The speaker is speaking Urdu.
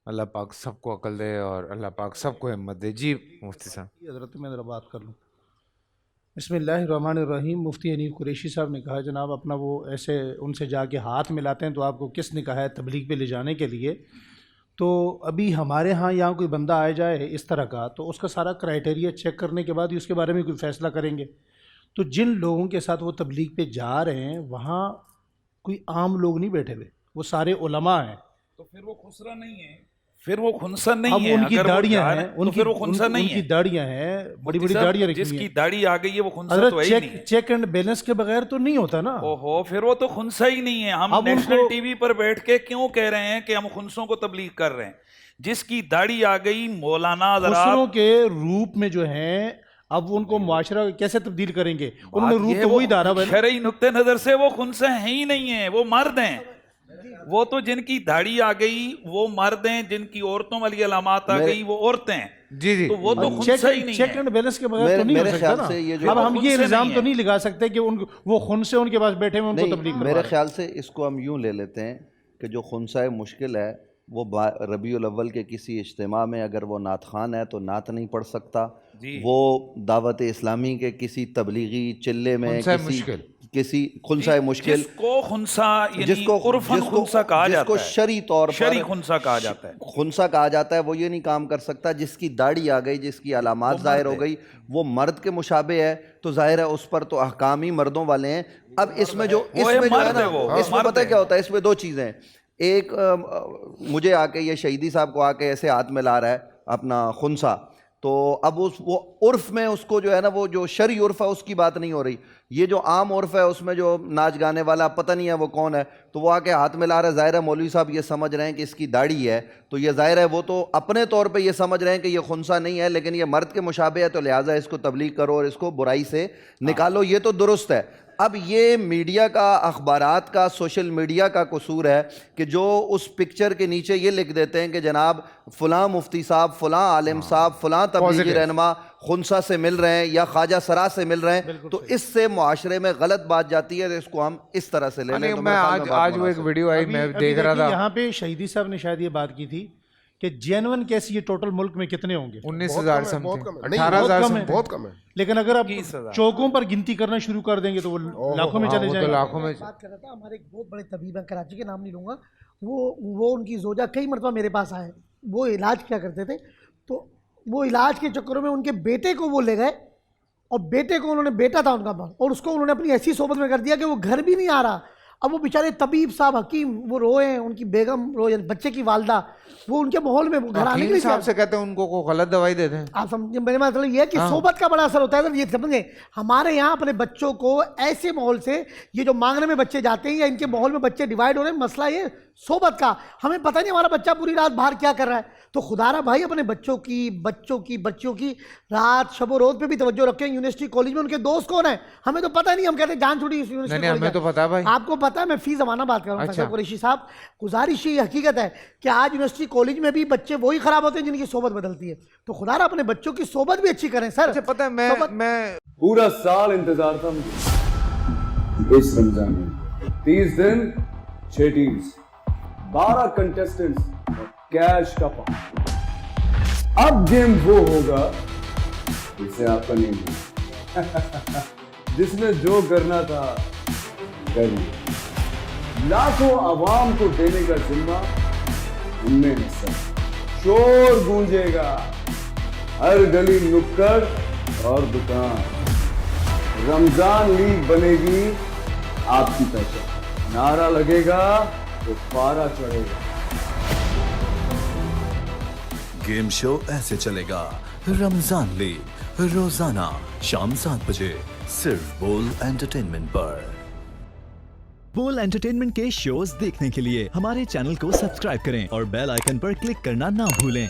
اللہ پاک سب کو عقل دے اور اللہ پاک سب کو ہمت دے. جی مفتی صاحب. حضرت میں ذرا بات کر لوں. بسم اللہ الرحمن الرحیم. مفتی حنیف قریشی صاحب نے کہا جناب اپنا وہ ایسے ان سے جا کے ہاتھ ملاتے ہیں تو آپ کو کس نے کہا ہے تبلیغ پہ لے جانے کے لیے؟ تو ابھی ہمارے ہاں یہاں کوئی بندہ آ جائے اس طرح کا تو اس کا سارا کرائٹیریا چیک کرنے کے بعد ہی اس کے بارے میں کوئی فیصلہ کریں گے. تو جن لوگوں کے ساتھ وہ تبلیغ پہ جا رہے ہیں وہاں کوئی عام لوگ نہیں بیٹھے ہوئے، وہ سارے علماء ہیں. تو پھر وہ خسرا نہیں ہے، پھر وہ خنثی نہیں اب ہے. ان کی اگر داڑیاں وہ ہیں، تو پھر وہ خنثی نہیں ہے. ان کی داڑیاں ہیں، بڑی بڑی صاحب، داڑیاں رکھی جس ہوئی کی ہیں. داڑھی آ گئی ہے وہ خنثی تو ہے ہی نہیں. چیک اینڈ بیلنس کے بغیر تو نہیں ہوتا نا. اوہو، پھر وہ تو خنثی ہی نہیں ہے. ہم نیشنل ٹی وی پر بیٹھ کے کیوں کہہ رہے ہیں کہ ہم خنثوں کو تبلیغ کر رہے ہیں؟ جس کی داڑھی آ گئی مولانا خسروں کے روپ میں جو ہیں، اب ان کو معاشرہ کیسے تبدیل کریں گے؟ انہوں نے روپ تو وہی دھارا ہے. شرعی نقطہ نظر سے وہ خنثی ہیں ہی نہیں ہیں، وہ مرد ہیں. وہ تو جن کی داڑھی آ گئی وہ مرد ہیں، جن کی عورتوں والی علامات آ گئی وہ عورتیں ہیں. جی تو وہ تو خنثی ہی نہیں چیک اینڈ بیلنس کے بغیر تو نہیں ہو سکتا نا. اب ہم یہ الزام تو نہیں لگا سکتے کہ وہ خنثی ان کے پاس بیٹھے ہوئے ان کو تبلیغ. میرے خیال سے اس کو ہم یوں لے لیتے ہیں کہ جو خنثی مشکل ہے وہ ربیع الاول کے کسی اجتماع میں اگر وہ نعت خوان ہے تو نعت نہیں پڑھ سکتا. وہ دعوت اسلامی کے کسی تبلیغی چلے میں کسی خنثی مشکل جس کو خنثی یعنی عرفاً خنثی کہا جاتا ہے، جس کو شرعی طور پر شرعی خنثی کہا جاتا ہے، خنثی کہا جاتا ہے، وہ یہ نہیں کام کر سکتا. جس کی داڑھی آ گئی، جس کی علامات ظاہر ہو گئی، وہ مرد کے مشابہ ہے تو ظاہر ہے اس پر تو احکام ہی مردوں والے ہیں. اب اس میں جو ہے نا، اس میں پتہ کیا ہوتا ہے؟ اس میں دو چیزیں ہیں. ایک مجھے آ کے یہ شہیدی صاحب کو آ کے ایسے ہاتھ میں لا رہا ہے اپنا خنثی، تو اب وہ عرف میں اس کو جو ہے نا، وہ جو شرعی عرف ہے اس کی بات نہیں ہو رہی. یہ جو عام عرف ہے اس میں جو ناچ گانے والا پتہ نہیں ہے وہ کون ہے، تو وہ آ کے ہاتھ میں لا رہا ہے. ظاہر ہے مولوی صاحب یہ سمجھ رہے ہیں کہ اس کی داڑھی ہے، تو یہ ظاہر ہے وہ تو اپنے طور پہ یہ سمجھ رہے ہیں کہ یہ خنثی نہیں ہے، لیکن یہ مرد کے مشابہ ہے تو لہٰذا اس کو تبلیغ کرو اور اس کو برائی سے نکالو. یہ تو درست ہے. اب یہ میڈیا کا، اخبارات کا، سوشل میڈیا کا قصور ہے کہ جو اس پکچر کے نیچے یہ لکھ دیتے ہیں کہ جناب فلاں مفتی صاحب، فلاں عالم صاحب، فلاں تبلیغی رہنما خنثی سے مل رہے ہیں یا خواجہ سرا سے مل رہے ہیں، تو اس سے معاشرے میں غلط بات جاتی ہے. تو اس کو ہم اس طرح سے لے لیں. میں آج وہ ایک ویڈیو آئی میں دیکھ رہا تھا، یہاں پہ شہیدی صاحب نے شاید یہ بات کی تھی کہ جینون کیس یہ ٹوٹل ملک میں کتنے ہوں گے؟ 19,000 18,000 بہت کم ہے. لیکن اگر آپ چوکوں پر گنتی کرنا شروع کر دیں گے تو وہ لاکھوں میں چلے جائیں گے. لاکھوں میں. بات کر رہا تھا، ہمارے ایک بہت بڑے طبیب ہیں کراچی کے، نام نہیں لوں گا، وہ ان کی زوجہ کئی مرتبہ میرے پاس آئے. وہ علاج کیا کرتے تھے، تو وہ علاج کے چکروں میں ان کے بیٹے کو وہ لے گئے، اور بیٹے کو انہوں نے، بیٹا تھا ان کا، اور اس کو انہوں نے اپنی ایسی صحبت میں کر دیا کہ وہ گھر بھی نہیں آ رہا. اب وہ بیچارے طبیب صاحب، حکیم، وہ روئے ہیں، ان کی بیگم روئے، بچے کی والدہ، وہ ان کے ماحول میں گھر آنے کے لیے صاحب سے کہتے ہیں ان کو غلط دوائی دے دیں. آپ سمجھیں، میرے مطلب یہ ہے کہ صحبت کا بڑا اثر ہوتا ہے. یہ سمجھیں، ہمارے یہاں اپنے بچوں کو ایسے ماحول سے، یہ جو مانگنے میں بچے جاتے ہیں یا ان کے ماحول میں بچے ڈیوائیڈ ہو رہے ہیں، مسئلہ یہ صحبت کا. ہمیں پتہ نہیں ہمارا بچہ پوری رات باہر کیا کر رہا ہے. تو خدا را بھائی اپنے بچوں کی رات، شب و روز پہ بھی توجہ رکھیں. یونیورسٹی کالج میں ان کے دوست کون ہیں ہمیں تو پتہ نہیں. ہم کہتے ہیں جان چھوڑی یونیورسٹی، ہمیں تو پتہ ہے بھائی. آپ کو پتہ ہے، میں فی زمانہ بات کر رہا ہوں. فیصل قریشی صاحب، گزارش یہ حقیقت ہے کہ آج یونیورسٹی کالج میں بھی بچے وہی خراب ہوتے ہیں جن کی صحبت بدلتی ہے. تو خدا را اپنے بچوں کی صحبت بھی اچھی کریں. سر پتہ ہے میں پورا سال انتظار تھا مجھے اس رمضان میں. 30 دن 6 ٹیمز، 12 کنٹیسٹنٹس، کیش کا پاؤں. اب گیم وہ ہوگا جسے آپ کا نہیں ہوگا، جس نے جو کرنا تھا کر لیا. لاکھوں عوام کو دینے کا ذمہ ان میں حصہ. شور گونجے گا ہر گلی، نکڑ اور دکان. رمضان لیگ بنے گی آپ کی پہچان. نعرہ لگے گا تو پارا چڑھے گا. گیم شو ایسے چلے گا. رمضان لیگ روزانہ شام 7 بجے صرف بول انٹرٹینمنٹ پر. بول انٹرٹینمنٹ کے شوز دیکھنے کے لیے ہمارے چینل کو سبسکرائب کریں اور بیل آئیکن پر کلک کرنا نہ بھولیں.